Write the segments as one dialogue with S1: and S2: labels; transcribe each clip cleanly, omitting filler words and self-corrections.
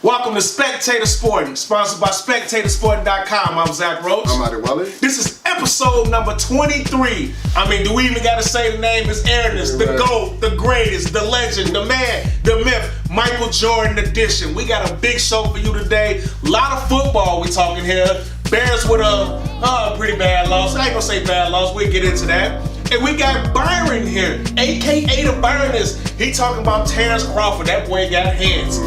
S1: Welcome to Spectator Sporting, sponsored by SpectatorSporting.com. I'm Zach Roach.
S2: I'm Adonis.
S1: This is episode number 23. I mean, do we even gotta say the name? It's Adonis, the GOAT, the greatest, the legend, the man, the myth, Michael Jordan edition. We got a big show for you today. A lot of football we talking here. Bears with a pretty bad loss. I ain't gonna say bad loss, we'll get into that. And we got Byron here, aka the Burners. He talking about Terrence Crawford. That boy got hands.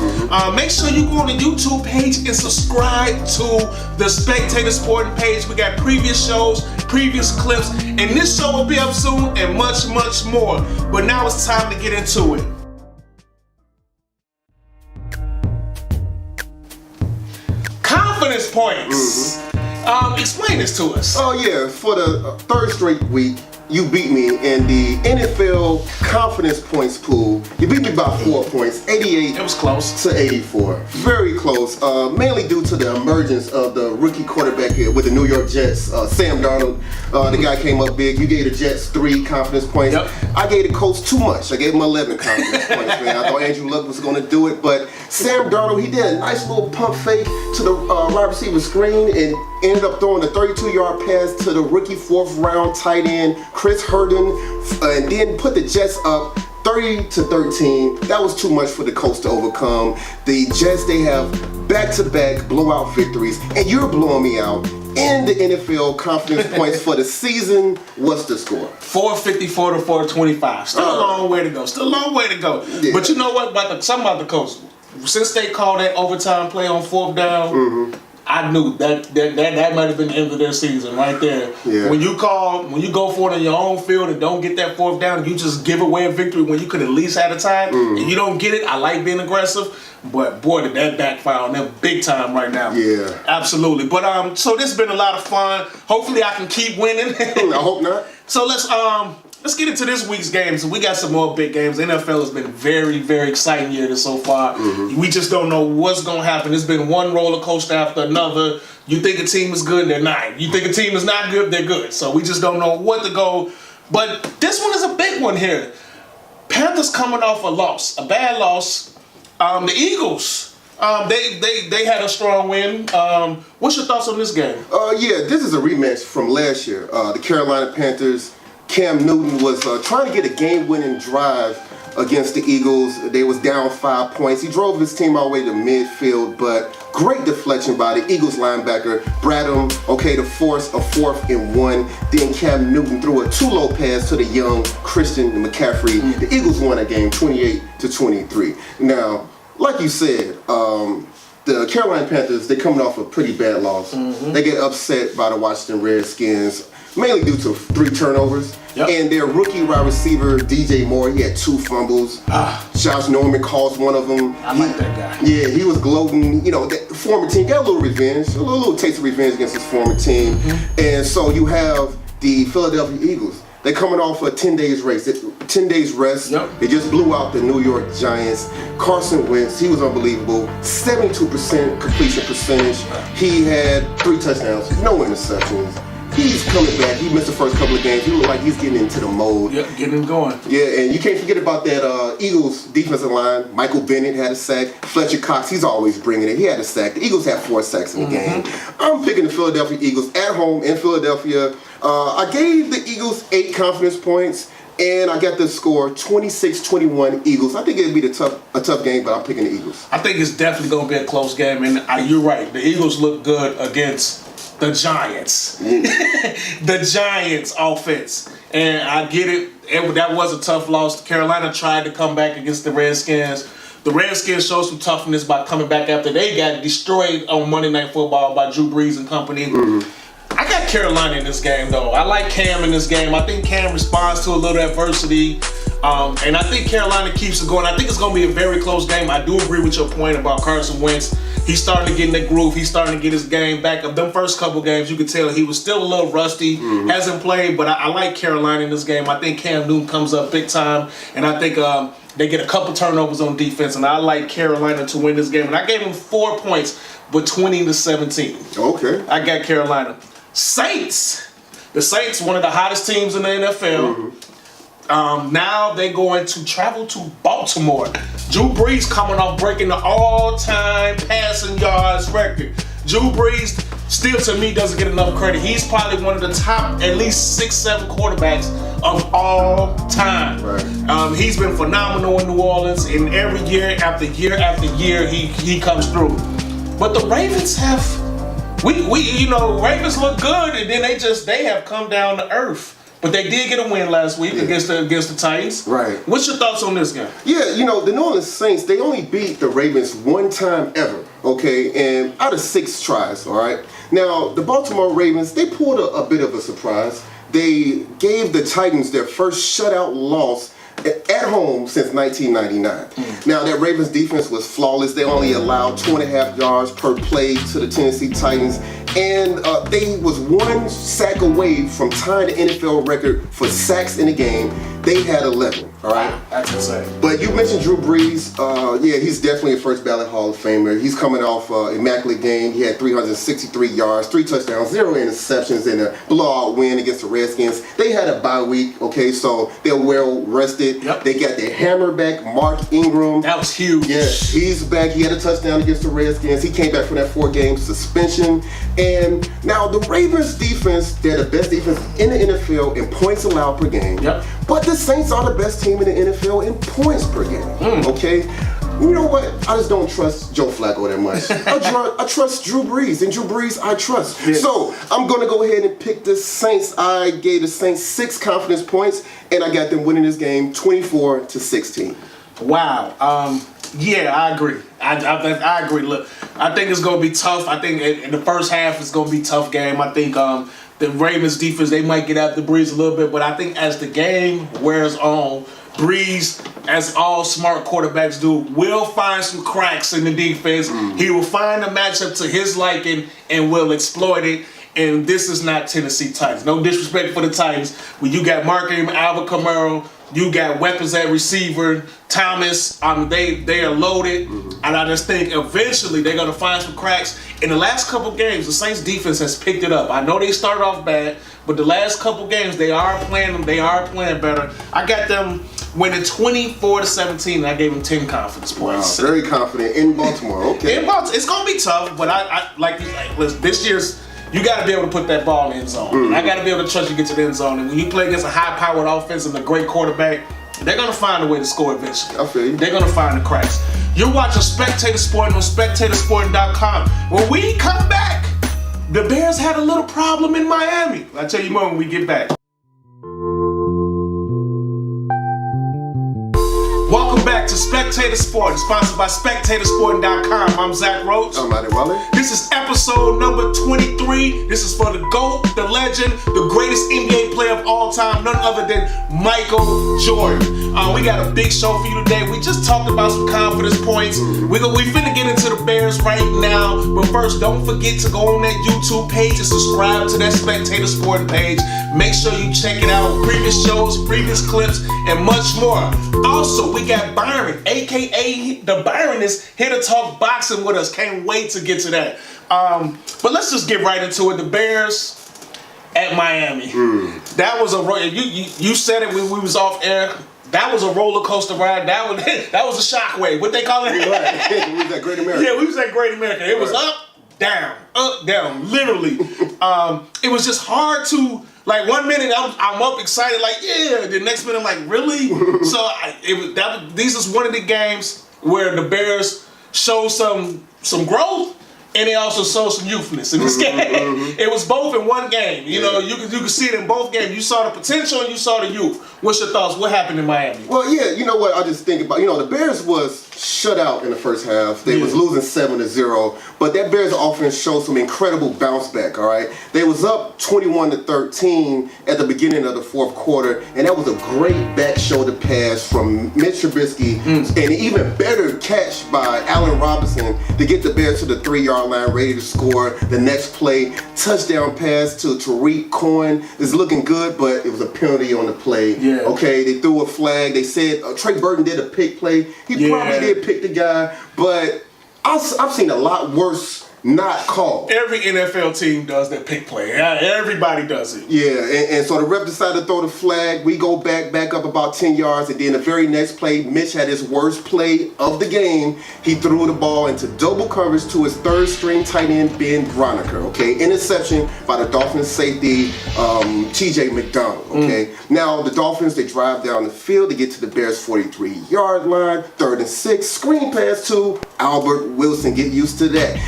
S1: Make sure you go on the YouTube page and subscribe to the Spectator Sporting page. We got previous shows, previous clips, and this show will be up soon and much, much more. But now it's time to get into it. Confidence points. Explain this to us.
S2: Oh yeah, for the third straight week, you beat me in the NFL confidence points pool. You beat me by 4 points, 88
S1: It was close.
S2: to 84. Very close, mainly due to the emergence of the rookie quarterback here with the New York Jets, Sam Darnold. The guy came up big. You gave the Jets 3 confidence points.
S1: Yep.
S2: I gave the Colts too much. I gave him 11 confidence points, man. I thought Andrew Luck was going to do it, but Sam Darnold, he did a nice little pump fake to the wide receiver screen and ended up throwing a 32-yard pass to the rookie 4th round tight end, Chris Herndon, and then put the Jets up 30-13. That was too much for the Colts to overcome. The Jets, they have back-to-back blowout victories, and you're blowing me out. In the NFL confidence points for the season, what's the score?
S1: 454 to 425. Still a long way to go. Still a long way to go. Yeah. But you know what? Something about the Colts. Since they called that overtime play on 4th down, I knew that might have been the end of their season right there.
S2: Yeah.
S1: When you go for it in your own field and don't get that 4th down, you just give away a victory when you could at least have a time. And you don't get it. I like being aggressive, but boy, did that backfire on them big time right now.
S2: Yeah.
S1: Absolutely. But so this has been a lot of fun. Hopefully I can keep winning.
S2: I hope not.
S1: So let's get into this week's games. We got some more big games. The NFL has been very, very exciting year so far. We just don't know what's going to happen. It's been one roller coaster after another. You think a team is good, they're not. You think a team is not good, they're good. So we just don't know what to go. But this one is a big one here. Panthers coming off a loss, a bad loss. The Eagles, they had a strong win. What's your thoughts on this game?
S2: Yeah, this is a rematch from last year. The Carolina Panthers, Cam Newton was trying to get a game-winning drive against the Eagles. They was down 5 points. He drove his team all the way to midfield, but great deflection by the Eagles linebacker. Bradham, to force a 4th and 1. Then Cam Newton threw a too-low pass to the young Christian McCaffrey. The Eagles won a game 28-23. Now, like you said, the Carolina Panthers, they're coming off a pretty bad loss. They get upset by the Washington Redskins, mainly due to 3 turnovers. And their rookie wide receiver, DJ Moore, he had 2 fumbles. Josh Norman caused one of them.
S1: I like that guy.
S2: Yeah, he was gloating. You know, that former team got a little revenge, a little taste of revenge against his former team. And so you have the Philadelphia Eagles. They're coming off a 10 days rest. They just blew out the New York Giants. Carson Wentz, he was unbelievable. 72% completion percentage. He had 3 touchdowns, no interceptions. He's coming back. He missed the first couple of games. He looked like he's getting into the mode.
S1: Yep, getting him going.
S2: Yeah, and you can't forget about that Eagles defensive line. Michael Bennett had a sack. Fletcher Cox, he's always bringing it. He had a sack. The Eagles had 4 sacks in the game. I'm picking the Philadelphia Eagles at home in Philadelphia. I gave the Eagles 8 confidence points, and I got the score 26-21 Eagles. I think it'd be a tough game, but I'm picking the Eagles.
S1: I think it's definitely going to be a close game, and you're right. The Eagles look good against the Giants. The Giants offense. And I get it. That was a tough loss. Carolina tried to come back against the Redskins. The Redskins showed some toughness by coming back after they got destroyed on Monday Night Football by Drew Brees and company. I got Carolina in this game, though. I like Cam in this game. I think Cam responds to a little adversity. And I think Carolina keeps it going. I think it's going to be a very close game. I do agree with your point about Carson Wentz. He's starting to get in that groove. He's starting to get his game back. Of them first couple games, you could tell he was still a little rusty. Hasn't played, but I like Carolina in this game. I think Cam Newton comes up big time. And I think they get a couple turnovers on defense. And I like Carolina to win this game. And I gave them 4 points, but 20-17.
S2: Okay.
S1: I got Carolina. Saints. The Saints, one of the hottest teams in the NFL. Now they're going to travel to Baltimore. Drew Brees coming off breaking the all-time passing yards record. Drew Brees still, to me, doesn't get enough credit. He's probably one of the top at least 6-7 quarterbacks of all time.
S2: Right.
S1: He's been phenomenal in New Orleans, and every year after year after year, he comes through. But the Ravens have, Ravens look good, and then they have come down to earth. But they did get a win last week against the Titans.
S2: Right.
S1: What's your thoughts on this game?
S2: Yeah, the New Orleans Saints, they only beat the Ravens one time ever, okay? And out of 6 tries, all right? Now, the Baltimore Ravens, they pulled a bit of a surprise. They gave the Titans their first shutout loss at home since 1999. Now, that Ravens defense was flawless. They only allowed 2.5 yards per play to the Tennessee Titans. And they was 1 sack away from tying the NFL record for sacks in a game. They had 11, all right?
S1: That's insane.
S2: But you mentioned Drew Brees. He's definitely a first ballot Hall of Famer. He's coming off an immaculate game. He had 363 yards, 3 touchdowns, 0 interceptions in a blowout win against the Redskins. They had a bye week, okay, so they're well rested.
S1: Yep.
S2: They got their hammer back, Mark Ingram.
S1: That was huge.
S2: Yeah, he's back. He had a touchdown against the Redskins. He came back from that 4-game suspension. And now the Ravens defense, they're the best defense in the NFL in points allowed per game.
S1: Yep.
S2: But the Saints are the best team in the NFL in points per game. Okay? You know what? I just don't trust Joe Flacco that much. I trust Drew Brees, and Drew Brees I trust.
S1: Yeah.
S2: So I'm going to go ahead and pick the Saints. I gave the Saints 6 confidence points, and I got them winning this game 24-16.
S1: Wow. Yeah, I agree. I agree. Look, I think it's going to be tough. I think in the first half it's going to be a tough game. I think the Ravens defense, they might get after Brees a little bit, but I think as the game wears on, Brees, as all smart quarterbacks do, will find some cracks in the defense. He will find a matchup to his liking and will exploit it. And this is not Tennessee Titans. No disrespect for the Titans. When you got Mark Ingram, Alvin Kamara, you got weapons at receiver, Thomas. They are loaded, and I just think eventually they're gonna find some cracks. In the last couple games, the Saints defense has picked it up. I know they started off bad, but the last couple games they are playing them. They are playing better. I got them winning 24-17. And I gave them 10 confidence points.
S2: Wow, very confident in Baltimore. Okay.
S1: In Baltimore, it's gonna be tough, but I listen, this year's. You got to be able to put that ball in the end zone. I got to be able to trust you to get to the end zone. And when you play against a high-powered offense and a great quarterback, they're going to find a way to score eventually.
S2: I feel you.
S1: They're going to find the cracks. You're watching Spectator Sporting on SpectatorSporting.com. When we come back, the Bears had a little problem in Miami. I'll tell you more when we get back. Welcome back to Spectator Sporting, sponsored by SpectatorSporting.com. I'm Zach Roach.
S2: I'm Matty Waller.
S1: This is episode number 23. This is for the GOAT, the legend, the greatest NBA player of all time, none other than Michael Jordan. We got a big show for you today. We just talked about some confidence points. We finna get into the Bears right now. But first, don't forget to go on that YouTube page and subscribe to that Spectator Sporting page. Make sure you check it out. Previous shows, previous clips, and much more. Also, we got Byron, aka the Byronist, here to talk boxing with us. Can't wait to get to that. But let's just get right into it. The Bears at Miami. That was a you said it when we was off air. That was a roller coaster ride. That was a shockwave. What they call it?
S2: Right. We was at Great America.
S1: Yeah, we was at Great America. It was up, down, literally. It was just hard to. Like 1 minute I'm up excited, like yeah. The next minute I'm like really. So these is one of the games where the Bears show some growth, and they also show some youthness in this game. It was both in one game. You know, you could see it in both games. You saw the potential and you saw the youth. What's your thoughts? What happened in Miami?
S2: Well, yeah, you know what? I just think about, the Bears was shut out in the first half. They was losing 7-0, but that Bears offense showed some incredible bounce back, all right? They was up 21-13 at the beginning of the fourth quarter, and that was a great back shoulder pass from Mitch Trubisky, and an even better catch by Allen Robinson to get the Bears to the 3-yard line, ready to score. The next play, touchdown pass to Tariq Cohen is looking good, but it was a penalty on the play. Yeah. Okay, they threw a flag. They said Trey Burton did a pick play. He probably did pick the guy, but I've seen a lot worse not called.
S1: Every NFL team does that pick play. Everybody does it.
S2: Yeah, and so the ref decided to throw the flag. We go back up about 10 yards, and then the very next play, Mitch had his worst play of the game. He threw the ball into double coverage to his third string tight end, Ben Broniker, okay? Interception by the Dolphins safety, TJ McDonald, okay? Now, the Dolphins, they drive down the field to get to the Bears' 43-yard line, 3rd and 6, screen pass to Albert Wilson. Get used to that.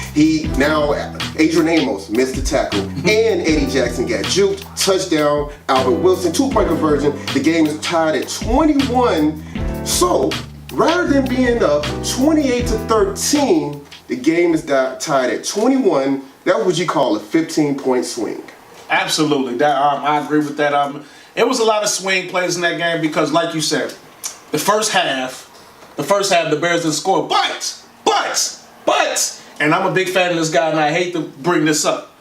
S2: Now, Adrian Amos missed the tackle, and Eddie Jackson got juked. Touchdown, Albert Wilson, 2-point conversion. The game is tied at 21. So, rather than being up 28-13, the game is tied at 21. That's what you call a 15-point swing.
S1: Absolutely. I agree with that. It was a lot of swing plays in that game because, like you said, the first half, the Bears didn't score. But, and I'm a big fan of this guy, and I hate to bring this up.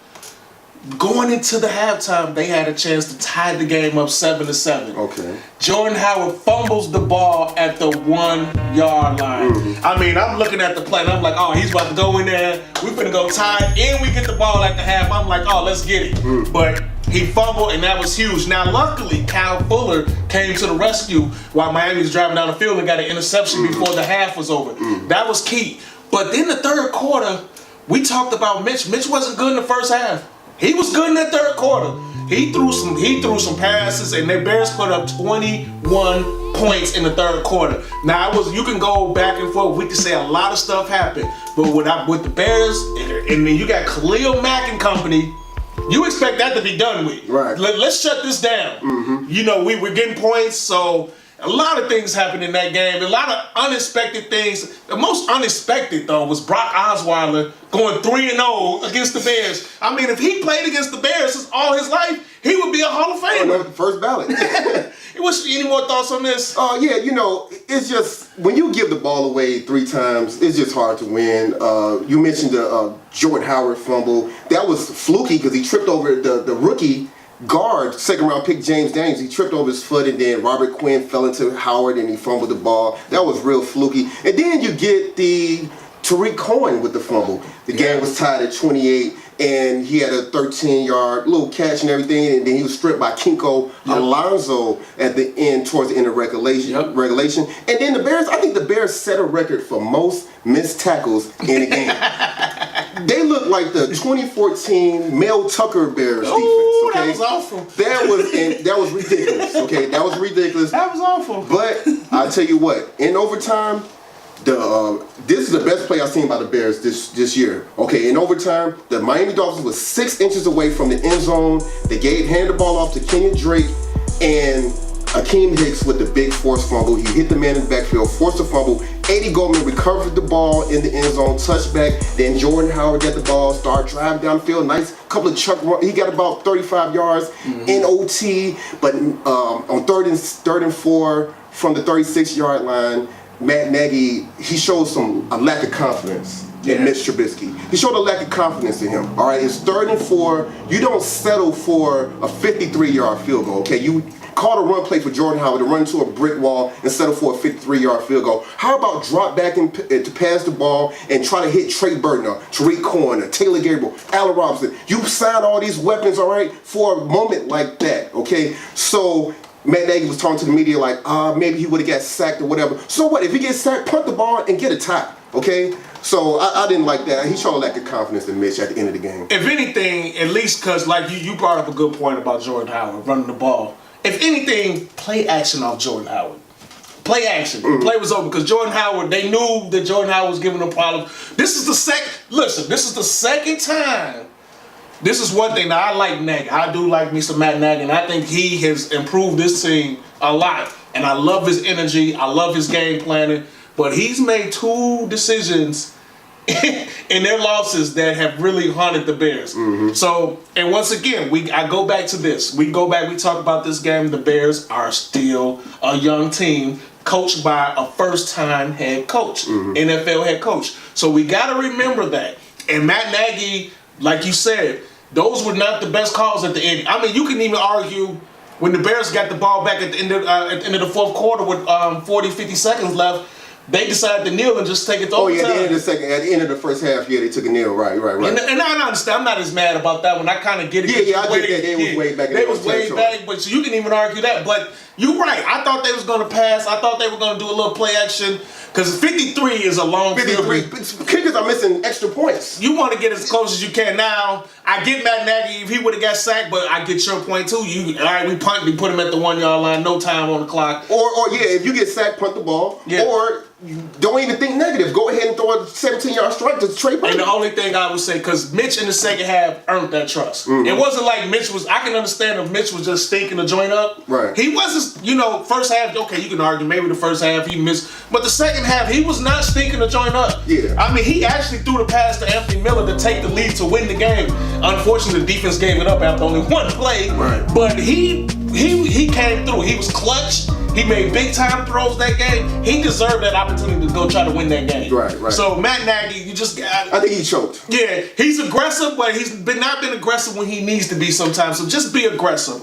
S1: Going into the halftime, they had a chance to tie the game up 7-7.
S2: Okay.
S1: Jordan Howard fumbles the ball at the 1-yard line. I mean, I'm looking at the play, and I'm like, oh, he's about to go in there. We're finna go tie, and we get the ball at the half. I'm like, oh, let's get it. But he fumbled, and that was huge. Now, luckily, Kyle Fuller came to the rescue while Miami was driving down the field and got an interception before the half was over. That was key. But then the third quarter, we talked about Mitch. Mitch wasn't good in the first half. He was good in that third quarter. He threw some passes, and the Bears put up 21 points in the third quarter. Now, you can go back and forth. We can say a lot of stuff happened, but with the Bears, and then you got Khalil Mack and company, you expect that to be done with.
S2: Right.
S1: Let's shut this down. You know, we're getting points, so a lot of things happened in that game. A lot of unexpected things. The most unexpected, though, was Brock Osweiler going 3-0 against the Bears. I mean, if he played against the Bears all his life, he would be a Hall of Famer.
S2: Oh, no, first ballot.
S1: Any more thoughts on this?
S2: Yeah, you know, it's just, when you give the ball away 3 times, it's just hard to win. You mentioned the Jordan Howard fumble. That was fluky because he tripped over the rookie guard, 2nd-round pick James Daniels. He tripped over his foot, and then Robert Quinn fell into Howard, and he fumbled the ball. That was real fluky. And then you get the Tariq Cohen with the fumble. The game was tied at 28, and he had a 13-yard little catch and everything, and then he was stripped by Kinko Alonso at the end, towards the end of regulation. And then the Bears, I think the Bears set a record for most missed tackles in a game. They look like the 2014 Mel Tucker Bears defense. Okay?
S1: That was awful.
S2: That was ridiculous. Okay, that was ridiculous.
S1: That was awful.
S2: But I'll tell you what, in overtime, this is the best play I've seen by the Bears this year. Okay, in overtime, the Miami Dolphins was 6 inches away from the end zone. They handed the ball off to Kenyon Drake, and Akeem Hicks with the big forced fumble. He hit the man in the backfield, forced a fumble. Eddie Goldman recovered the ball in the end zone, touchback. Then Jordan Howard got the ball, started driving down the field. Nice couple of chuck runs. He got about 35 yards in OT. But on third and 4 from the 36-yard line, Matt Nagy, he showed a lack of confidence in Mitch Trubisky. He showed a lack of confidence in him. All right, it's 3rd and 4. You don't settle for a 53-yard field goal, okay? You call a run play for Jordan Howard to run into a brick wall and settle for a 53-yard field goal. How about drop back to pass the ball and try to hit Trey Burton or Tariq Cohen or Taylor Gabriel, Allen Robinson? You signed all these weapons, all right, for a moment like that, okay? So Matt Nagy was talking to the media like, maybe he would have got sacked or whatever. So what? If he gets sacked, punt the ball and get a tie, okay? So I didn't like that. He showed a lack of confidence in Mitch at the end of the game.
S1: If anything, at least because like you brought up a good point about Jordan Howard running the ball. If anything, play action off Jordan Howard. Play action. The play was over because Jordan Howard, they knew that Jordan Howard was giving them problems. This is the second time. This is one thing. Now, I like Nagy. I do like me some Matt Nagy, and I think he has improved this team a lot. And I love his energy. I love his game planning. But he's made 2 decisions in their losses that have really haunted the Bears. So, and once again, I go back to this. We talk about this game. The Bears are still a young team coached by a first-time head coach, NFL head coach. So we got to remember that. And Matt Nagy, like you said, those were not the best calls at the end. I mean, you can even argue when the Bears got the ball back at the end of the 4th quarter with 40, 50 seconds left, they decided to kneel and just take it to
S2: Oh yeah,
S1: overtime.
S2: at the end of the first half, yeah, they took a kneel. Right.
S1: And I understand. I'm not as mad about that one. I kind of get it.
S2: Yeah, I get that. They was way back.
S1: They was way back, but so you can even argue that. But you're right. I thought they was gonna pass. I thought they were gonna do a little play action because 53 is a long
S2: 53.
S1: field.
S2: Kickers are missing extra points.
S1: You want to get as close as you can. Now, I get Matt Nagy if he would have got sacked, but I get your point too. All right, we punt, we put him at the 1 yard line, no time on the clock.
S2: Or yeah, if you get sacked, punt the ball.
S1: Yeah.
S2: Or you don't even think negative. Go ahead and throw a 17-yard strike to Trey Burton.
S1: And the only thing I would say, because Mitch in the second half earned that trust.
S2: Mm-hmm.
S1: It wasn't like Mitch was, I can understand if Mitch was just stinking the joint up.
S2: Right.
S1: He wasn't, first half, okay, you can argue maybe the first half he missed, but the second half he was not stinking the joint up.
S2: Yeah.
S1: I mean, he actually threw the pass to Anthony Miller to take the lead to win the game. Unfortunately, the defense gave it up after only one play.
S2: Right.
S1: But he came through. He was clutch. He made big time throws that game. He deserved that opportunity to go try to win that game.
S2: Right.
S1: So Matt Nagy, you just got.
S2: I think he choked.
S1: Yeah, he's aggressive, but he's not been aggressive when he needs to be sometimes. So just be aggressive.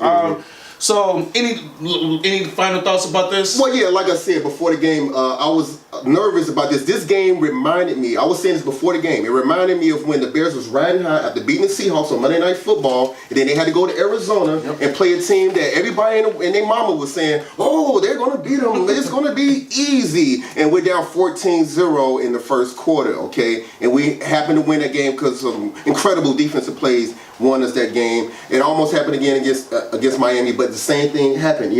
S1: So any final thoughts about this?
S2: Well, yeah, like I said before the game, I was nervous about this. This game reminded me, I was saying this before the game, it reminded me of when the Bears was riding high after beating the Seahawks on Monday Night Football, and then they had to go to Arizona and play a team that everybody and their mama was saying, oh, they're going to beat them. It's going to be easy. And we're down 14-0 in the first quarter, okay? And we happened to win that game because some incredible defensive plays won us that game. It almost happened again against Miami, but the same thing happened.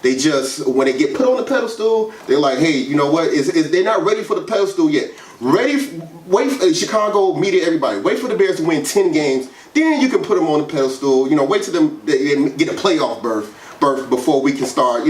S2: They just, when they get put on the pedestal, they're like, hey, you know what? They're not ready for the pedestal yet. Wait for Chicago media, everybody. Wait for the Bears to win 10 games. Then you can put them on the pedestal. Wait till they get a playoff berth before we can start,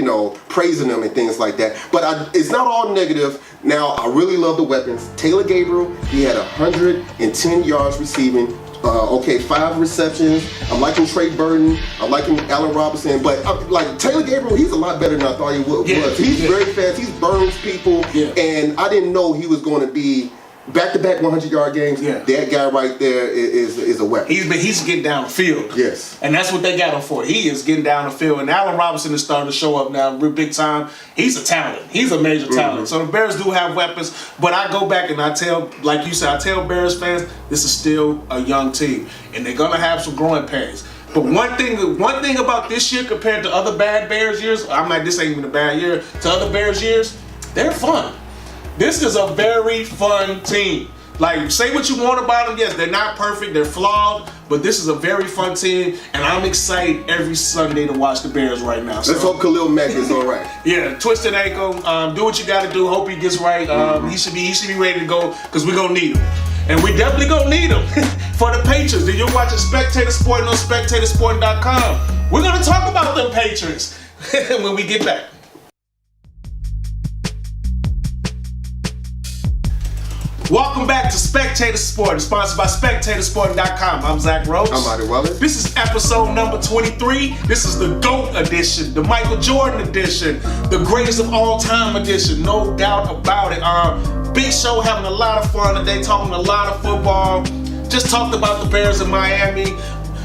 S2: praising them and things like that. But it's not all negative. Now, I really love the weapons. Taylor Gabriel, he had 110 yards receiving. 5 receptions. I'm liking Trey Burton. I'm liking Allen Robinson. But like Taylor Gabriel, he's a lot better than I thought he was. He's very fast. He burns people. Yeah. And I didn't know he was going to be back-to-back 100-yard games. Yeah. That guy right there is a weapon.
S1: He's getting down the field.
S2: Yes.
S1: And that's what they got him for. He is getting down the field. And Allen Robinson is starting to show up now real big time. He's a talent. He's a major talent. So the Bears do have weapons. But I go back and I tell, like you said, I tell Bears fans, this is still a young team. And they're going to have some growing pains. But one thing about this year compared to other bad Bears years, this ain't even a bad year, to other Bears years, they're fun. This is a very fun team. Like, say what you want about them. Yes, they're not perfect. They're flawed. But this is a very fun team. And I'm excited every Sunday to watch the Bears right now.
S2: Let's hope Khalil Mack is all right.
S1: Yeah, twisted ankle. Do what you got to do. Hope he gets right. He should be ready to go because we're going to need him. And we definitely going to need him for the Patriots. Then you're watching Spectator Sporting on SpectatorSporting.com. We're going to talk about them Patriots when we get back. Welcome back to Spectator Sport, sponsored by SpectatorSporting.com. I'm Zach Rhodes.
S2: I'm Adi Weller.
S1: This is episode number 23. This is the GOAT edition, the Michael Jordan edition, the greatest of all time edition, no doubt about it. Big show, having a lot of fun today, talking a lot of football. Just talked about the Bears in Miami.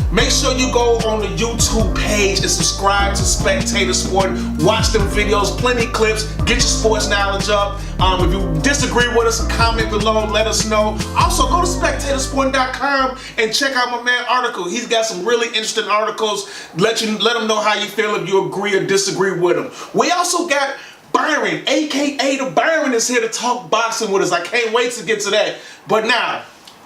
S1: Make sure you go on the YouTube page and subscribe to Spectator Sport. Watch them videos, plenty of clips, get your sports knowledge up. If you disagree with us, comment below, let us know. Also, go to SpectatorSporting.com and check out my man article. He's got some really interesting articles. Let them know how you feel if you agree or disagree with him. We also got Byron, aka the Byron, is here to talk boxing with us. I can't wait to get to that. But now,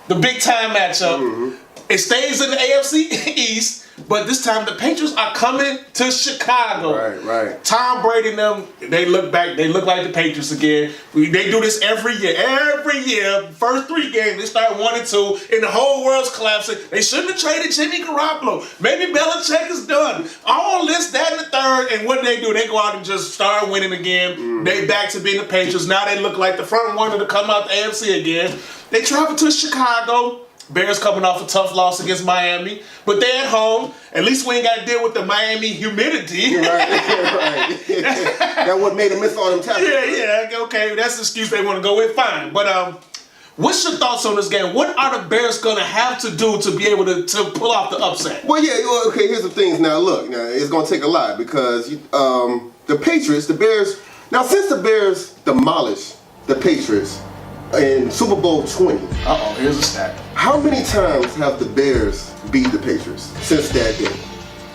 S1: the big time matchup. It stays in the AFC East, but this time the Patriots are coming to Chicago.
S2: Right.
S1: Tom Brady and them, they look like the Patriots again. They do this every year. Every year, first 3 games, they start 1-2, and the whole world's collapsing. They shouldn't have traded Jimmy Garoppolo. Maybe Belichick is done. All this, that, and the third, and what they do, they go out and just start winning again. They back to being the Patriots. Now they look like the front runner to come out the AFC again. They travel to Chicago. Bears coming off a tough loss against Miami, but they're at home. At least we ain't got to deal with the Miami humidity.
S2: Right. That what made them miss all them tackles.
S1: Yeah, okay. That's the excuse they want to go with. Fine. But what's your thoughts on this game? What are the Bears going to have to do to be able to pull off the upset?
S2: Well, okay, here's the things. Now, look, it's going to take a lot because the Patriots, the Bears, now since the Bears demolished the Patriots in Super Bowl 20.
S1: Uh-oh, here's a stat.
S2: How many times have the Bears beat the Patriots since that day?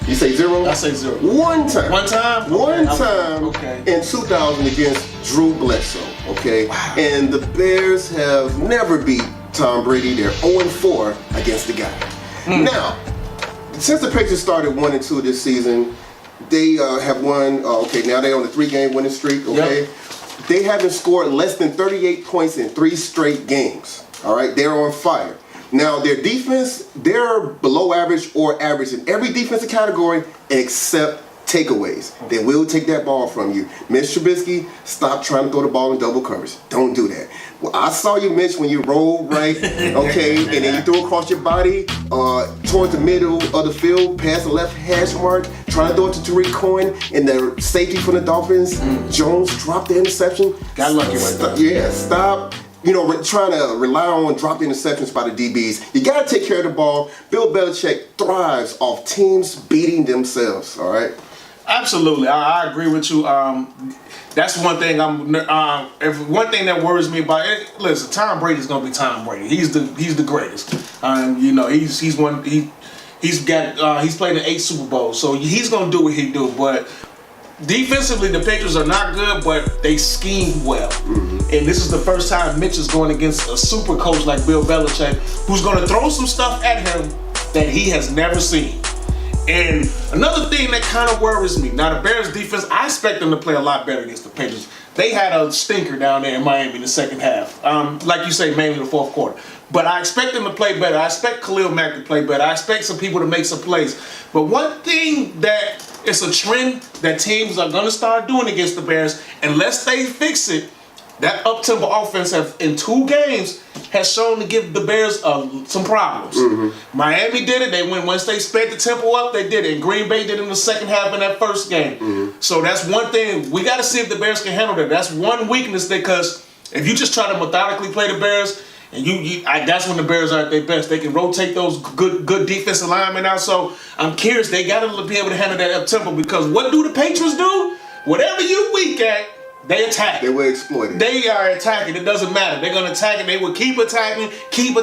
S2: You say 0?
S1: I say 0.
S2: One time.
S1: One time?
S2: One
S1: Okay,
S2: time
S1: okay.
S2: in 2000 against Drew Bledsoe, okay?
S1: Wow.
S2: And the Bears have never beat Tom Brady. They're 0-4 against the guy. Now, since the Patriots started 1-2 this season, they have won, now they're on a 3-game winning streak, okay?
S1: Yep.
S2: They haven't scored less than 38 points in 3 straight games, all right? They're on fire. Now, their defense, they're below average or average in every defensive category except takeaways. They will take that ball from you. Mitch Trubisky, stop trying to throw the ball in double coverage. Don't do that. Well, I saw you, Mitch, when you rolled right, okay, and then you threw across your body towards the middle of the field, past the left hash mark, trying to throw it to Tariq Cohen, and the safety from the Dolphins, Jones dropped the interception.
S1: Got lucky right there.
S2: Yeah, stop. Trying to rely on drop interceptions by the DBs. You got to take care of the ball. Bill Belichick thrives off teams beating themselves, all right?
S1: Absolutely, I agree with you. That's one thing one thing that worries me about it. Listen, Tom Brady's gonna be Tom Brady. He's the greatest. He's played in 8 Super Bowls, so he's gonna do what he do. But defensively, the Patriots are not good, but they scheme well. And this is the first time Mitch is going against a super coach like Bill Belichick, who's going to throw some stuff at him that he has never seen. And another thing that kind of worries me, now the Bears defense, I expect them to play a lot better against the Patriots. They had a stinker down there in Miami in the second half. Like you say, mainly the fourth quarter. But I expect them to play better. I expect Khalil Mack to play better. I expect some people to make some plays. But one thing that it's a trend that teams are going to start doing against the Bears, unless they fix it, that up-tempo offense in 2 games has shown to give the Bears some problems. Miami did it. They went once they sped the tempo up. They did it. And Green Bay did it in the second half in that first game. So that's one thing. We got to see if the Bears can handle that. That's one weakness, because if you just try to methodically play the Bears, and that's when the Bears are at their best. They can rotate those good defensive linemen out. So I'm curious. They got to be able to handle that up-tempo, because what do the Patriots do? Whatever you weak at, they attack.
S2: They will exploit it.
S1: They are attacking. It doesn't matter. They're going to attack it. They will keep attacking, and keep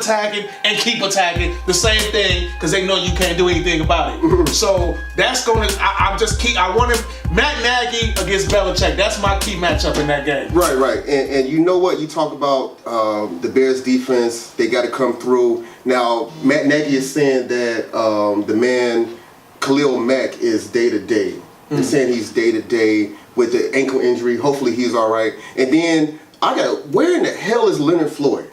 S1: attacking. The same thing, because they know you can't do anything about it. So that's going to, I want him, Matt Nagy against Belichick. That's my key matchup in that game.
S2: Right. And you know what? You talk about the Bears defense. They got to come through. Now, Matt Nagy is saying that the man, Khalil Mack, is day-to-day. They're saying he's day-to-day with the ankle injury. Hopefully he's all right. And then where in the hell is Leonard Floyd?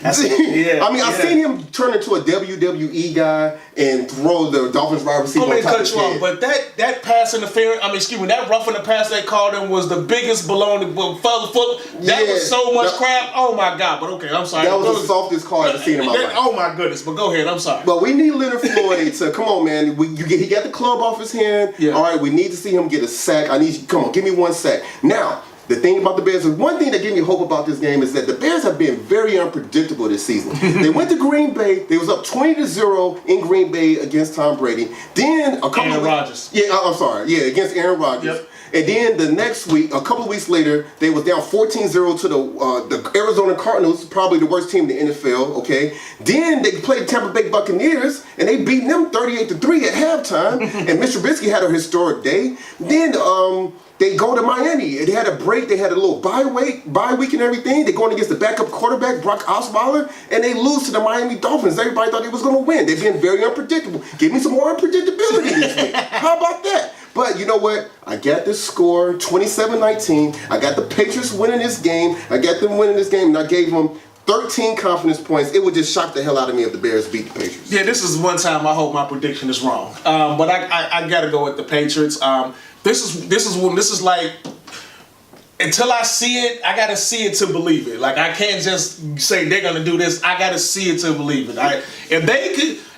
S2: I've seen him turn into a WWE guy and throw the Dolphins wide receiver on top of his head.
S1: But that pass interference, that roughing the pass they called him was the biggest baloney. That was so much crap. Oh my God! But okay, I'm sorry.
S2: That was the softest call I've seen in my life.
S1: Oh my goodness! But go ahead. I'm sorry.
S2: But we need Leonard Floyd to come on, man. He got the club off his hand. Yeah. All right, we need to see him get a sack. I need you. Come on, give me 1 sack now. The thing about the Bears, one thing that gave me hope about this game is that the Bears have been very unpredictable this season. They went to Green Bay. They was up 20-0 in Green Bay against Tom Brady. Then
S1: Aaron Rodgers.
S2: Against Aaron Rodgers. Yep. And then the next week, a couple of weeks later, they was down 14-0 to the Arizona Cardinals, probably the worst team in the NFL, okay? Then they played the Tampa Bay Buccaneers, and they beat them 38-3 at halftime, and Mr. Trubisky had a historic day. Then they go to Miami. They had a break. They had a little bye week and everything. They're going against the backup quarterback, Brock Osweiler, and they lose to the Miami Dolphins. Everybody thought they was going to win. They've been very unpredictable. Give me some more unpredictability this week. How about that? But you know what? I got this score, 27-19. I got the Patriots winning this game. and I gave them 13 confidence points. It would just shock the hell out of me if the Bears beat the Patriots.
S1: Yeah, this is one time I hope my prediction is wrong. But I got to go with the Patriots. This is like, until I see it, I gotta see it to believe it. Like, I can't just say they're gonna do this. I gotta see it to believe it. If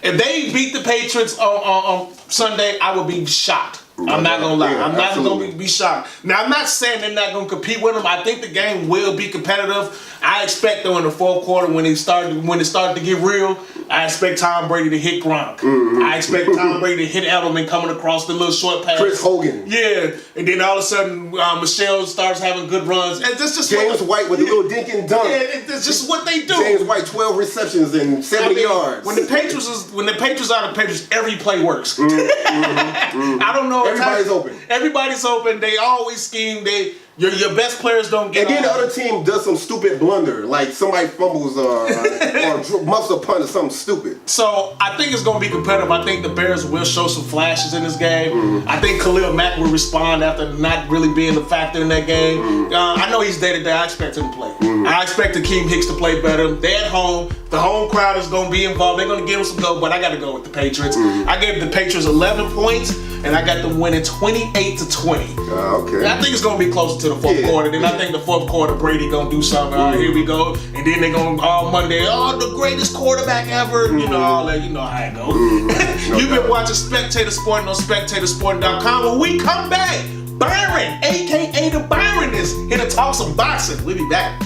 S1: they beat the Patriots on Sunday, I would be shocked. I'm not gonna lie.
S2: Yeah,
S1: I'm not
S2: absolutely.
S1: gonna be shocked. Now, I'm not saying they're not gonna compete with them. I think the game will be competitive. I expect though in the fourth quarter when it started to get real, I expect Tom Brady to hit Gronk. I expect Tom Brady to hit Edelman coming across the little short pass.
S2: Chris Hogan.
S1: Yeah, and then all of a sudden Michelle starts having good runs. And that's just
S2: James White with a little dink and dunk.
S1: Yeah, it's just what they do.
S2: James White, 12 receptions and 70 yards.
S1: When the Patriots are the Patriots, every play works. I don't know.
S2: Everybody's open.
S1: Everybody's open. They always scheme. Your best players don't get.
S2: And then the other team does some stupid blunder, like somebody fumbles or muffs a punt or something stupid.
S1: So I think it's going to be competitive. I think the Bears will show some flashes in this game. I think Khalil Mack will respond after not really being a factor in that game. I know he's day to day. I expect him to play. I expect Akeem Hicks to play better. They're at home. The home crowd is going to be involved. They're going to give them some go, but I got to go with the Patriots. I gave the Patriots 11 points, and I got them winning 28-20.
S2: Okay.
S1: I think it's going to be closer to the fourth quarter. Then I think the fourth quarter, Brady going to do something. All right, here we go. And then they're going to, all Monday, the greatest quarterback ever. You know, all that. You know how it goes. You've been watching Spectator Sporting on SpectatorSporting.com. When we come back, Byron, a.k.a. the Byron, is here to talk some boxing. We'll be back.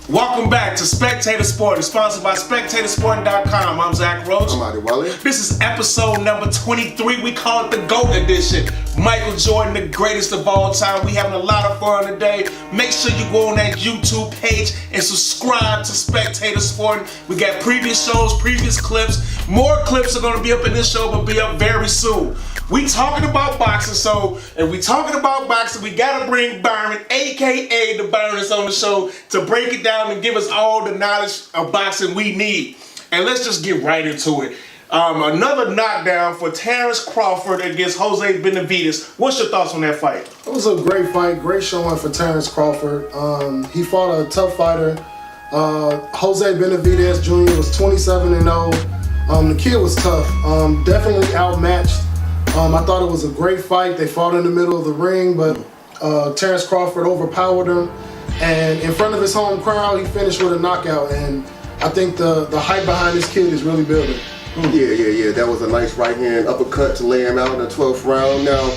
S1: Welcome back to Spectator Sporting, sponsored by SpectatorSporting.com. I'm Zach Roach.
S2: I'm Adewale.
S1: This is episode number 23. We call it the GOAT edition. Michael Jordan, the greatest of all time. We having a lot of fun today. Make sure you go on that YouTube page and subscribe to Spectator Sporting. We got previous shows, previous clips. More clips are going to be up in this show, but be up very soon. We talking about boxing, so if we talking about boxing, we gotta bring Byron, aka the Byron, is on the show to break it down and give us all the knowledge of boxing we need. And let's just get right into it. Another knockdown for Terrence Crawford against Jose Benavidez. What's your thoughts on that fight?
S3: It was a great fight, great showing for Terrence Crawford. He fought a tough fighter. Jose Benavidez Jr. was 27-0. The kid was tough, definitely outmatched. I thought it was a great fight. They fought in the middle of the ring, but Terrence Crawford overpowered him. And in front of his home crowd, he finished with a knockout. And I think the hype behind this kid is really building.
S2: Yeah. That was a nice right hand uppercut to lay him out in the 12th round. Now,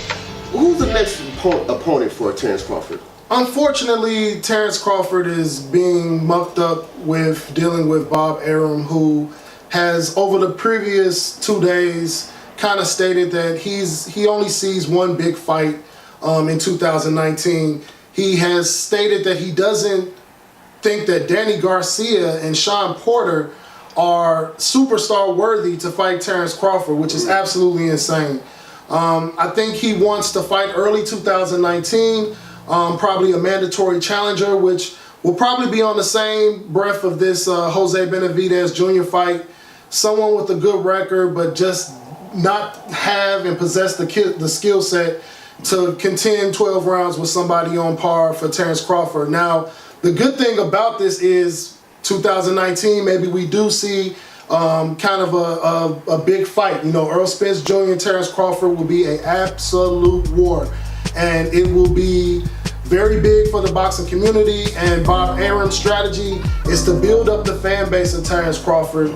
S2: who's the next opponent for Terrence Crawford?
S3: Unfortunately, Terrence Crawford is being mucked up with dealing with Bob Arum, who has, over the previous 2 days, kind of stated that he only sees one big fight in 2019. He has stated that he doesn't think that Danny Garcia and Sean Porter are superstar worthy to fight Terrence Crawford, which is absolutely insane. I think he wants to fight early 2019, probably a mandatory challenger, which will probably be on the same breath of this Jose Benavidez Jr. fight. Someone with a good record, but just not have and possess the skill set to contend 12 rounds with somebody on par for Terrence Crawford. Now, the good thing about this is 2019, maybe we do see kind of a big fight. You know, Earl Spence Jr. and Terrence Crawford will be an absolute war. And it will be very big for the boxing community. And Bob Arum's strategy is to build up the fan base of Terrence Crawford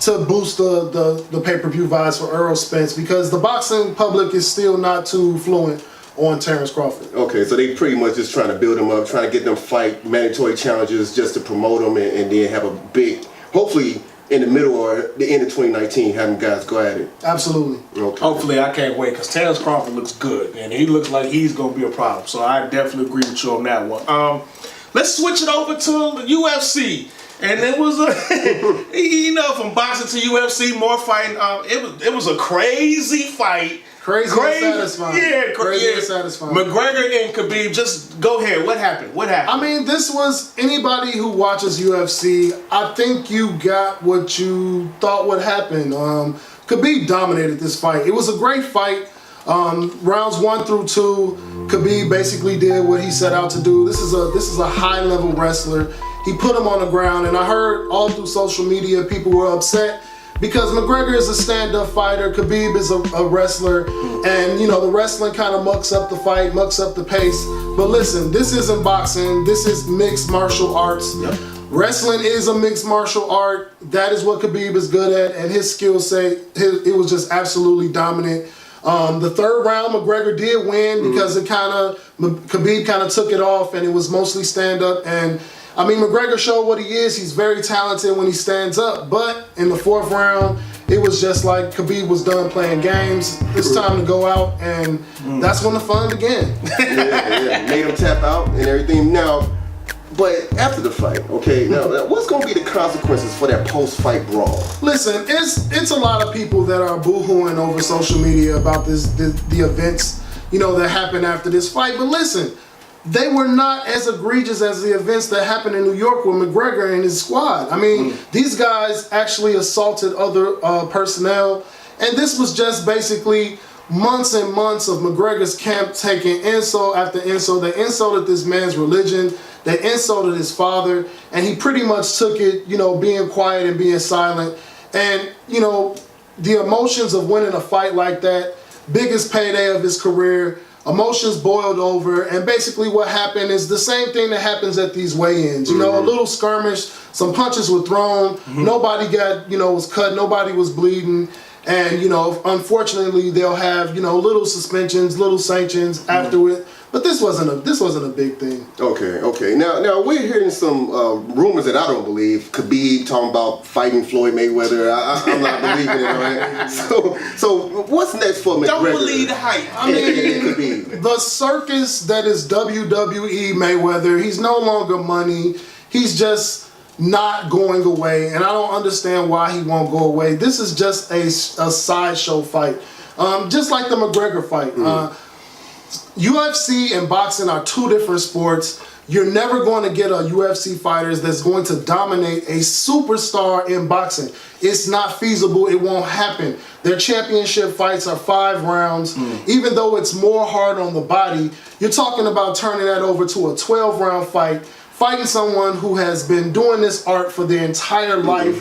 S3: to boost the pay-per-view vibes for Earl Spence, because the boxing public is still not too fluent on Terrence Crawford.
S2: Okay, so they pretty much just trying to build him up, trying to get them fight mandatory challenges just to promote them and then have a big, hopefully in the middle or the end of 2019, have them guys go at it.
S3: Absolutely.
S2: Okay.
S1: Hopefully, I can't wait, because Terrence Crawford looks good, and he looks like he's going to be a problem. So I definitely agree with you on that one. Let's switch it over to the UFC. And it was from boxing to UFC, more fighting. It was a crazy fight.
S3: Crazy and satisfying.
S1: Yeah,
S3: crazy and satisfying.
S1: McGregor and Khabib, just go ahead. What happened?
S3: I mean, this was, anybody who watches UFC, I think you got what you thought would happen. Khabib dominated this fight. It was a great fight. Rounds 1 through 2, Khabib basically did what he set out to do. This is a high-level wrestler. He put him on the ground, and I heard all through social media people were upset because McGregor is a stand-up fighter, Khabib is a wrestler, and the wrestling kind of mucks up the fight, mucks up the pace. But listen, this isn't boxing, this is mixed martial arts.
S1: Yep.
S3: Wrestling is a mixed martial art. That is what Khabib is good at, and his skill set, it was just absolutely dominant. The third round, McGregor did win because Khabib kind of took it off, and it was mostly stand up. And I mean, McGregor showed what he is. He's very talented when he stands up. But in the fourth round, it was just like Khabib was done playing games. It's time to go out, and that's when the fun began.
S2: Yeah. Made him tap out and everything. Now, but after the fight, okay, now what's going to be the consequences for that post-fight brawl?
S3: Listen, it's a lot of people that are boo-hooing over social media about the events, that happened after this fight. But listen, they were not as egregious as the events that happened in New York with McGregor and his squad. I mean, these guys actually assaulted other personnel, and this was just basically months and months of McGregor's camp taking insult after insult. They insulted this man's religion. They insulted his father, and he pretty much took it, being quiet and being silent. And, the emotions of winning a fight like that, biggest payday of his career, emotions boiled over, and basically what happened is the same thing that happens at these weigh-ins. A little skirmish, some punches were thrown, nobody got, was cut, nobody was bleeding. And, unfortunately, they'll have, little suspensions, little sanctions after it. But this wasn't a big thing.
S2: Okay. Now we're hearing some rumors that I don't believe. Khabib talking about fighting Floyd Mayweather. I'm not believing it. Right? So what's next for McGregor?
S1: Don't believe the hype.
S3: I mean, the circus that is WWE Mayweather. He's no longer money. He's just not going away, and I don't understand why he won't go away. This is just a sideshow fight, just like the McGregor fight. UFC and boxing are two different sports. You're never going to get a UFC fighter that's going to dominate a superstar in boxing. It's not feasible. It won't happen. Their championship fights are 5 rounds. Even though it's more hard on the body, you're talking about turning that over to a 12-round fight, fighting someone who has been doing this art for their entire life.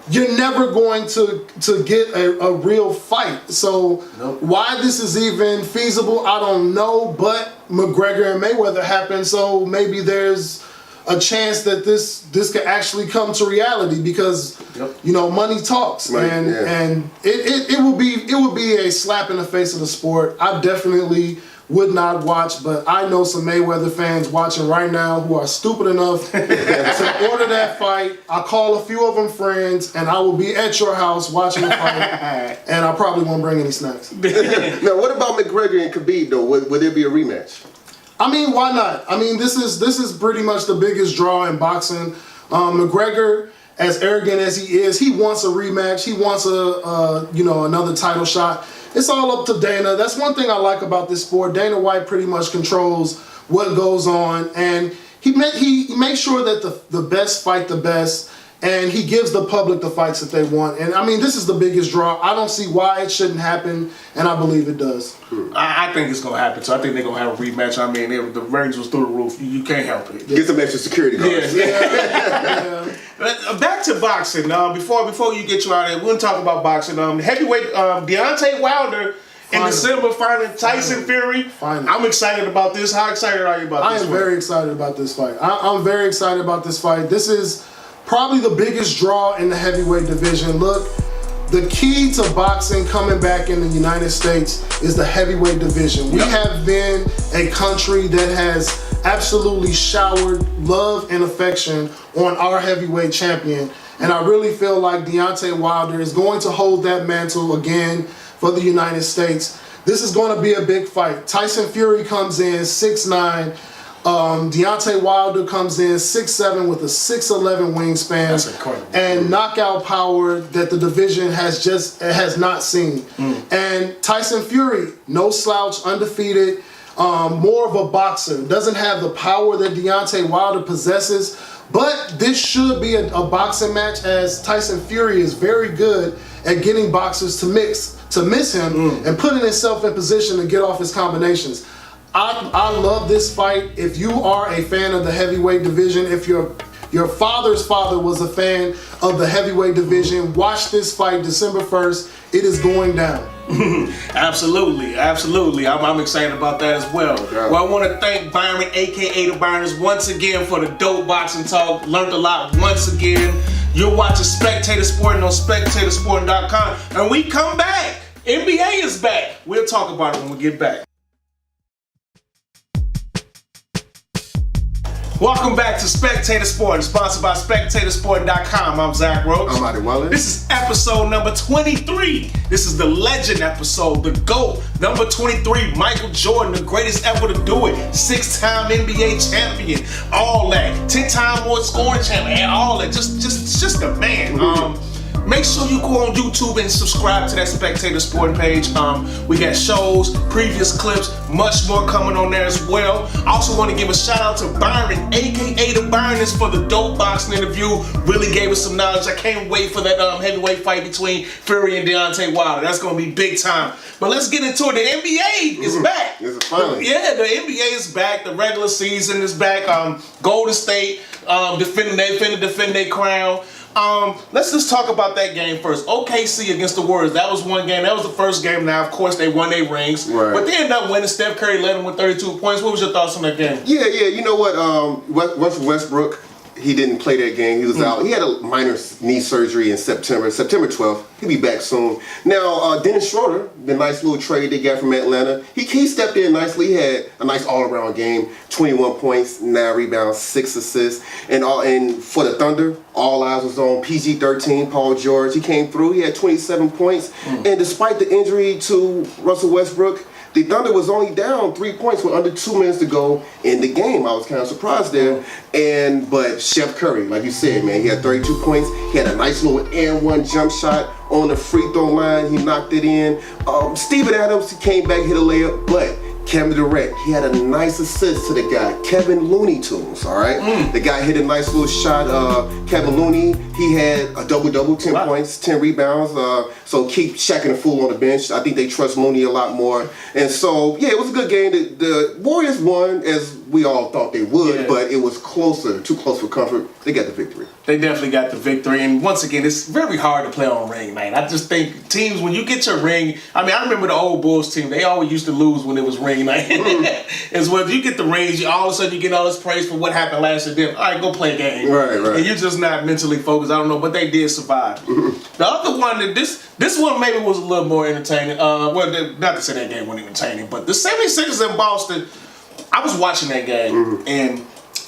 S3: You're never going to get a real fight. So why this is even feasible, I don't know. But McGregor and Mayweather happened, so maybe there's a chance that this could actually come to reality because money talks, and it would be a slap in the face of the sport. I definitely would not watch, but I know some Mayweather fans watching right now who are stupid enough to order that fight. I'll call a few of them friends, and I will be at your house watching the fight, and I probably won't bring any snacks.
S2: Now, what about McGregor and Khabib, though? Would there be a rematch?
S3: I mean, why not? I mean, this is pretty much the biggest draw in boxing. McGregor, as arrogant as he is, he wants a rematch. He wants another title shot. It's all up to Dana. That's one thing I like about this sport. Dana White pretty much controls what goes on, and he makes sure that the best fight the best, and he gives the public the fights that they want. And I mean, this is the biggest draw. I don't see why it shouldn't happen, and I believe it does.
S1: I think it's going to happen, so I think they're going to have a rematch. I mean, the ratings was through the roof. You can't help it.
S2: Get some extra security guards.
S3: Yeah.
S1: Back to boxing. Before you get you out of there, we're going to talk about boxing. Heavyweight Deontay Wilder in December fighting Tyson Fury.
S3: Finally.
S1: I'm excited about this. How excited are you about this
S3: I am
S1: fight?
S3: very excited about this fight. I'm very excited about this fight. This is probably the biggest draw in the heavyweight division. Look, the key to boxing coming back in the United States is the heavyweight division. We have been a country that has absolutely showered love and affection on our heavyweight champion. And I really feel like Deontay Wilder is going to hold that mantle again for the United States. This is going to be a big fight. Tyson Fury comes in 6'9". Deontay Wilder comes in 6'7" with a 6'11" wingspan.
S1: That's incredible.
S3: And knockout power that the division has not seen. And Tyson Fury, no slouch, undefeated, more of a boxer. Doesn't have the power that Deontay Wilder possesses. But this should be a boxing match, as Tyson Fury is very good at getting boxers to miss him and putting himself in position to get off his combinations. I love this fight. If you are a fan of the heavyweight division, if you're your father's father was a fan of the heavyweight division. Watch this fight December 1st. It is going down.
S1: Absolutely. I'm excited about that as well.
S2: Yeah.
S1: Well, I want to thank Byron, aka the Byrons, once again for the dope boxing talk. Learned a lot once again. You're watching Spectator Sporting on spectatorsporting.com. And we come back. NBA is back. We'll talk about it when we get back. Welcome back to Spectator Sporting, sponsored by spectatorsporting.com. I'm Zach Roach.
S2: I'm Adi Wallace.
S1: This is episode number 23. This is the legend episode, the GOAT. Number 23, Michael Jordan, the greatest ever to do it. 6-time NBA champion. All that. 10-time more scoring champion. And all that. Just a man. Make sure you go on YouTube and subscribe to that Spectator Sporting page. We got shows, previous clips, much more coming on there as well. I also want to give a shout out to Byron, aka the Byrons, for the dope boxing interview. Really gave us some knowledge. I can't wait for that heavyweight fight between Fury and Deontay Wilder. That's going to be big time. But let's get into it. The NBA is back.
S2: Is it finally?
S1: Yeah, the NBA is back. The regular season is back. Golden State defending their crown. Let's just talk about that game first. OKC against the Warriors. That was one game. That was the first game. Now, of course, they won their rings.
S2: Right.
S1: But they ended up winning. Steph Curry led them with 32 points. What was your thoughts on that game?
S2: Yeah. You know what? Westbrook, he didn't play that game. He was out. He had a minor knee surgery in September 12th. He'll be back soon. Now, Dennis Schroeder, the nice little trade they got from Atlanta, he stepped in nicely. He had a nice all-around game, 21 points, 9 rebounds, 6 assists. And for the Thunder, all eyes was on PG-13, Paul George. He came through. He had 27 points. And despite the injury to Russell Westbrook, the Thunder was only down 3 points with under 2 minutes to go in the game. I was kind of surprised there. But Steph Curry, like you said, man, he had 32 points. He had a nice little and one jump shot on the free throw line. He knocked it in. Steven Adams, he came back, hit a layup, but Kevin Durant, he had a nice assist to the guy, Kevin Looney Tunes, all right? The guy hit a nice little shot. Kevin Looney, he had a double-double, 10 points, 10 rebounds. So keep Shaq and the Fool on the bench. I think they trust Looney a lot more. And so, yeah, it was a good game. The Warriors won, as we all thought they would, but it was too close for comfort. They got the victory.
S1: They definitely got the victory. And once again, it's very hard to play on ring night. I just think teams, when you get your ring, I remember the old Bulls team, they always used to lose when it was ring night. As well, if you get the rings, all of a sudden you get all this praise for what happened last year. Then, all right, go play a game.
S2: Right.
S1: And you're just not mentally focused. I don't know, but they did survive. The other one, this one maybe was a little more entertaining. Not to say that game wasn't entertaining, but the 76ers in Boston, I was watching that game, and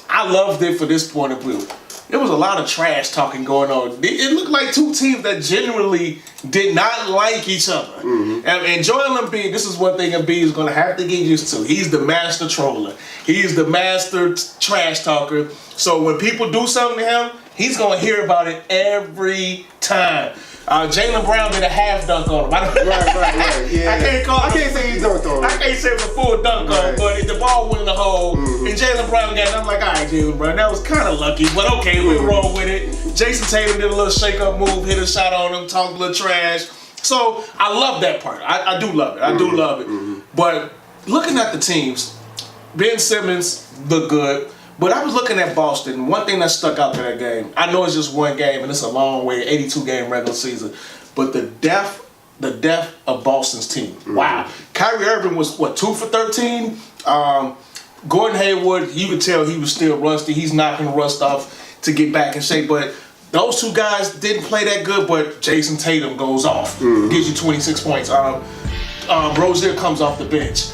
S1: I loved it for this point of view. There was a lot of trash talking going on. It looked like two teams that genuinely did not like each other. And Joel Embiid, this is one thing Embiid is going to have to get used to. He's the master troller. He's the master trash talker. So when people do something to him, he's going to hear about it every time. Jaylen Brown did a half dunk on him. Right. Yeah. I can't say he dunked on him. I can't say it was a full dunk on him, but the ball went in the hole, and Jaylen Brown got it. I'm like, all right, Jaylen Brown, that was kind of lucky, but okay, we roll with it. Jason Tatum did a little shake-up move, hit a shot on him, talked a little trash. So I love that part. I do love it. I do love it. But looking at the teams, Ben Simmons looked good. But I was looking at Boston. One thing that stuck out to that game, I know it's just one game and it's a long way, 82-game regular season, but the depth of Boston's team. Wow. Kyrie Irving was, 2 for 13? Gordon Hayward, you could tell he was still rusty. He's knocking the rust off to get back in shape. But those two guys didn't play that good, but Jason Tatum goes off, gives you 26 points. Rozier comes off the bench.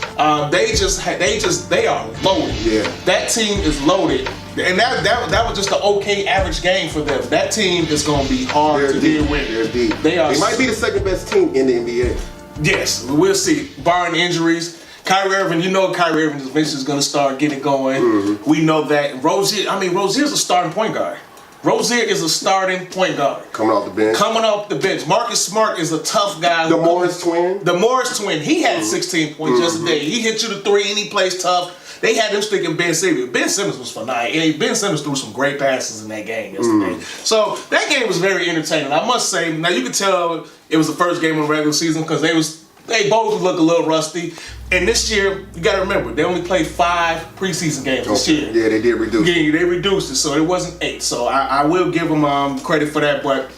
S1: They are loaded.
S2: Yeah.
S1: That team is loaded. And that was just an okay average game for them. That team is going to be hard to deal with.
S2: They're deep.
S1: They
S2: might be the second best team in the NBA.
S1: Yes, we'll see. Barring injuries. Kyrie Irving, Kyrie Irving eventually is going to start getting going. We know that. Rozier's a starting point guard. Rozier is a starting point guard.
S2: Coming off the bench.
S1: Marcus Smart is a tough guy.
S2: The Morris twin.
S1: He had 16 points yesterday. He hit you the three and he plays tough. They had them sticking Ben Simmons. Ben Simmons was phenomenal. Ben Simmons threw some great passes in that game yesterday. So that game was very entertaining. I must say, now you can tell it was the first game of the regular season because they was they both look a little rusty. And this year, you got to remember, they only played 5 preseason games this year.
S2: Yeah, they did reduce it.
S1: Yeah, they reduced it, so it wasn't 8. So I will give them credit for that, but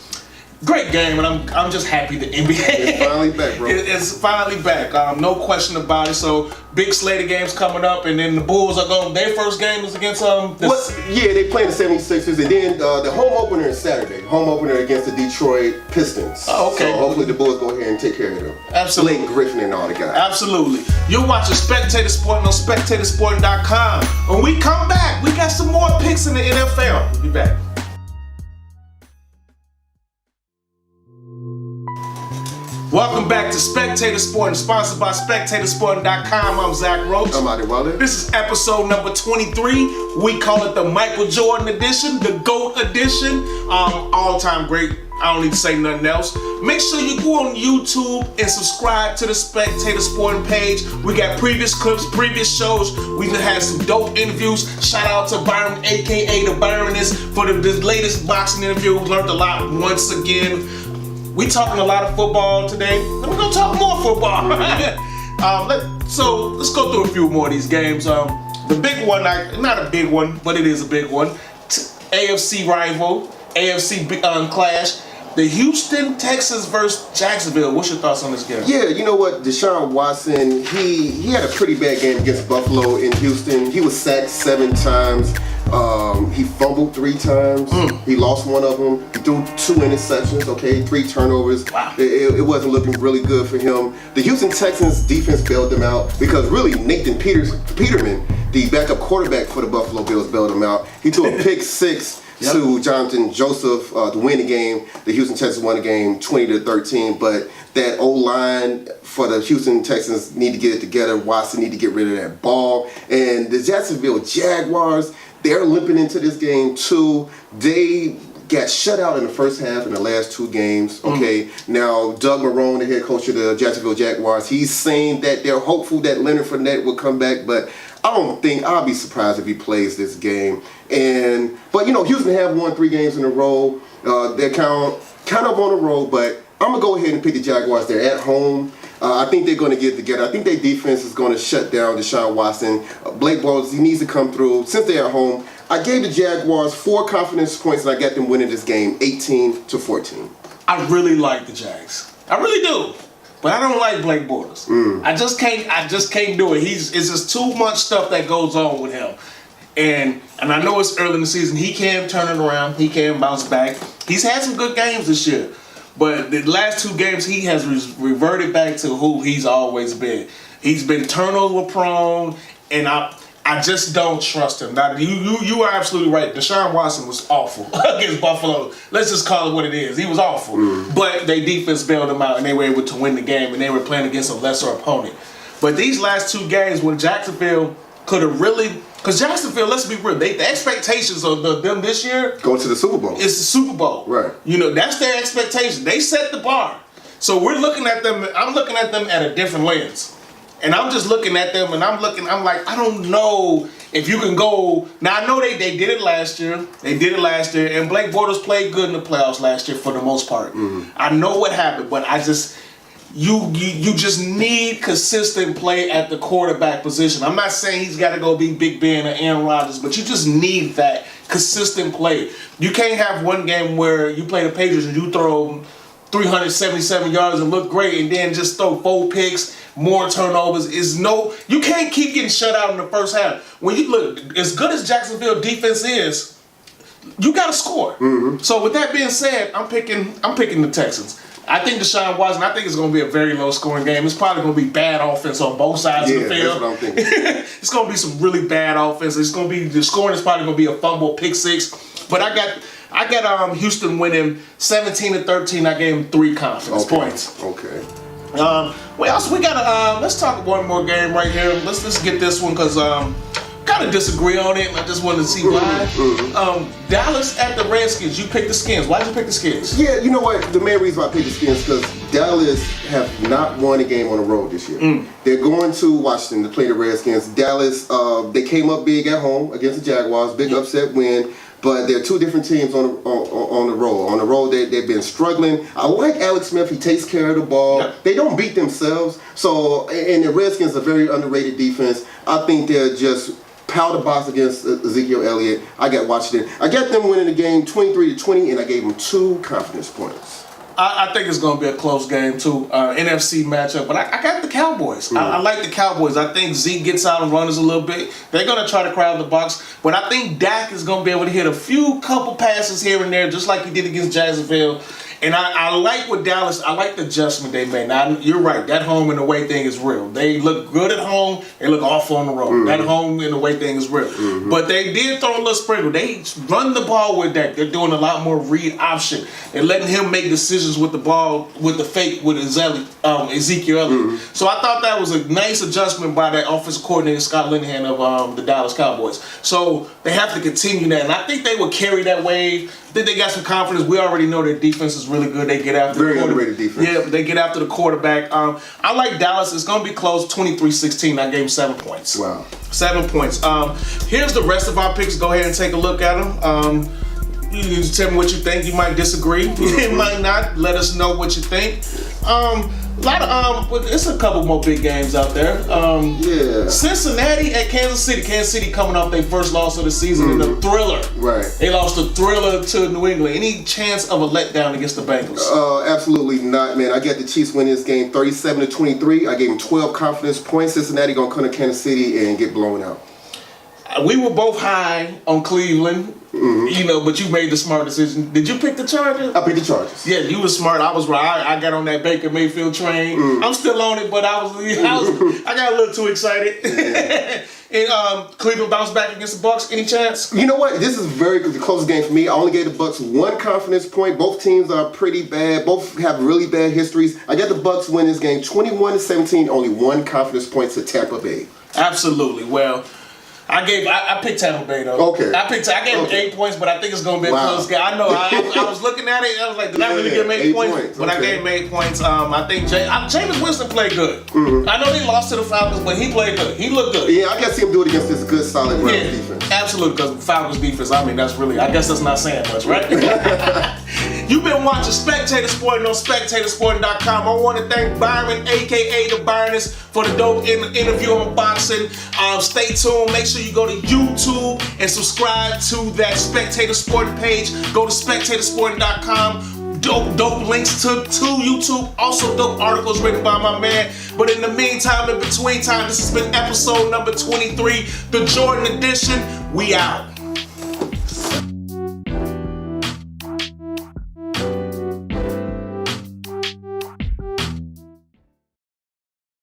S1: great game, and I'm just happy the NBA
S2: It's finally back, bro.
S1: It's finally back. No question about it. So big slate of games coming up, and then the Bulls are going. Their first game is against
S2: Yeah, they playing the 76ers, and then the home opener is Saturday. Home opener against the Detroit Pistons.
S1: Oh, okay.
S2: So hopefully the Bulls go ahead and take care of them.
S1: Absolutely.
S2: Blake Griffin and all the guys.
S1: Absolutely. You're watching Spectator Sporting on SpectatorSporting.com. When we come back, we got some more picks in the NFL. We'll be back. Welcome back to Spectator Sporting, sponsored by SpectatorSporting.com. I'm Zach Roach.
S2: I'm Budleewiser.
S1: This is episode number 23. We call it the Michael Jordan edition, the GOAT edition. All-time great. I don't need to say nothing else. Make sure you go on YouTube and subscribe to the Spectator Sporting page. We got previous clips, previous shows. We had some dope interviews. Shout out to Byron, aka the Baroness, for the latest boxing interview. We learned a lot once again. We talking a lot of football today, and we're gonna talk more football. So let's go through a few more of these games. The big one, not a big one, but it is a big one. AFC rival, AFC clash. The Houston Texans versus Jacksonville. What's your thoughts on this game?
S2: Yeah, you know what? Deshaun Watson, he had a pretty bad game against Buffalo in Houston. He was sacked 7 times. He fumbled 3 times. He lost one of them. He threw 2 interceptions, 3 turnovers.
S1: Wow.
S2: It wasn't looking really good for him. The Houston Texans defense bailed them out because really Nathan Peterman, the backup quarterback for the Buffalo Bills, bailed him out. He threw a pick 6 to Jonathan Joseph to win the game. The Houston Texans won the game 20-13, but that O-line for the Houston Texans need to get it together. Watson need to get rid of that ball. And the Jacksonville Jaguars, they're limping into this game too. They got shut out in the first half in the last 2 games. Now Doug Marrone, the head coach of the Jacksonville Jaguars, he's saying that they're hopeful that Leonard Fournette will come back, but I'll be surprised if he plays this game. But Houston have won 3 games in a row. They're kind of on the road, but I'm gonna go ahead and pick the Jaguars. They're at home. I think they're going to get it together. I think their defense is going to shut down Deshaun Watson. Blake Bortles, he needs to come through. Since they're at home, I gave the Jaguars 4 confidence points, and I got them winning this game 18-14.
S1: I really like the Jags. I really do. But I don't like Blake Bortles. I just can't do it. It's just too much stuff that goes on with him. And I know it's early in the season. He can turn it around. He can bounce back. He's had some good games this year. But the last 2 games, he has reverted back to who he's always been. He's been turnover prone, and I just don't trust him. Now, you are absolutely right. Deshaun Watson was awful against Buffalo. Let's just call it what it is. He was awful. But their defense bailed him out, and they were able to win the game, and they were playing against a lesser opponent. But these last 2 games, when Jacksonville could have really... Because Jacksonville, let's be real, the expectations of them this year...
S2: Going to the Super Bowl.
S1: It's the Super Bowl.
S2: Right.
S1: That's their expectation. They set the bar. So we're looking at them, I'm looking at them at a different lens. And I'm just looking at them and I'm like, I don't know if you can go... Now, I know they did it last year. And Blake Bortles played good in the playoffs last year for the most part. I know what happened, but I just... You just need consistent play at the quarterback position. I'm not saying he's got to go be Big Ben or Aaron Rodgers, but you just need that consistent play. You can't have one game where you play the Patriots and you throw 377 yards and look great and then just throw 4 picks, more turnovers. You can't keep getting shut out in the first half. When you look, as good as Jacksonville defense is, you got to score. So with that being said, I'm picking the Texans. I think Deshaun Watson, I think it's going to be a very low-scoring game. It's probably going to be bad offense on both sides of the field.
S2: That's what I'm thinking.
S1: It's going to be some really bad offense. The scoring is probably going to be a fumble, pick 6. But I got Houston winning 17-13. I gave them 3 confidence points.
S2: Okay.
S1: What else we got? Let's talk one more game right here. Let's get this one because kind of disagree on it. I just wanted to see why. Dallas at the Redskins. You picked the Skins. Why did you pick the Skins?
S2: Yeah, you know what? The main reason why I picked the Skins is because Dallas have not won a game on the road this year. They're going to Washington to play the Redskins. Dallas, they came up big at home against the Jaguars. Big upset win. but they're two different teams on the road. On the road, they've been struggling. I like Alex Smith. He takes care of the ball.
S1: Yep.
S2: They don't beat themselves. So, and the Redskins are a very underrated defense. I think they're just powder box against Ezekiel Elliott. I got Washington. I got them winning the game 23-20, and I gave them 2 confidence points.
S1: I think it's going to be a close game, too. NFC matchup. But I got the Cowboys. I like the Cowboys. I think Zeke gets out and runs a little bit. They're going to try to crowd the box. But I think Dak is going to be able to hit a couple passes here and there, just like he did against Jacksonville. And I like what Dallas, I like the adjustment they made. Now, you're right. That home and away thing is real. They look good at home. They look awful on the road. That home and away thing is real. But they did throw a little sprinkle. They run the ball with that. They're doing a lot more read option. They're letting him make decisions with the ball, with the fake, with Ezekiel Elliott. So I thought that was a nice adjustment by that offensive coordinator, Scott Linehan of the Dallas Cowboys. So they have to continue that. And I think they will carry that wave. I think they got some confidence. We already know their defense is really good. They get after
S2: very underrated defense.
S1: Yeah, they get after the quarterback. I like Dallas. It's going to be close, 23-16. I gave them 7 points.
S2: Wow.
S1: 7 points. Here's the rest of our picks. Go ahead and take a look at them. You can just tell me what you think. You might disagree. You might not. Let us know what you think. It's a couple more big games out there.
S2: Yeah.
S1: Cincinnati at Kansas City. Kansas City coming off their first loss of the season in a thriller.
S2: Right.
S1: They lost a thriller to New England. Any chance of a letdown against the Bengals?
S2: Absolutely not, man. I got the Chiefs winning this game 37-23. I gave them 12 confidence points. Cincinnati gonna come to Kansas City and get blown out.
S1: We were both high on Cleveland. But you made the smart decision. Did you pick the Chargers?
S2: I picked the Chargers.
S1: Yeah, you were smart. I was right. I got on that Baker Mayfield train. I'm still on it, but I got a little too excited. And Cleveland bounced back against the Bucks. Any chance?
S2: You know what? This is the closest game for me. I only gave the Bucks 1 confidence point. Both teams are pretty bad. Both have really bad histories. I got the Bucks win this game 21-17. Only 1 confidence point to Tampa Bay.
S1: Absolutely. Well, I picked Tampa Bay though.
S2: Okay.
S1: I gave him 8 points, but I think it's gonna be a close game. I know. I was looking at it. I was like, did I really give him 8 points? But I gave him 8 points. I think Jameis Winston played good. I know they lost to the Falcons, but he played good. He looked good.
S2: Yeah, I can see him do it against this good, solid Rams defense.
S1: Absolutely, because Falcons defense. I mean, that's really. I guess that's not saying much, right? You've been watching Spectator Sporting on SpectatorSporting.com. I want to thank Byron, aka the Byrness, for the dope interview on boxing. Stay tuned. Make sure you go to YouTube and subscribe to that Spectator Sporting page. Go to SpectatorSporting.com. Dope links to YouTube. Also dope articles written by my man. But in the meantime, in between time, this has been episode number 23, the Jordan edition. We out.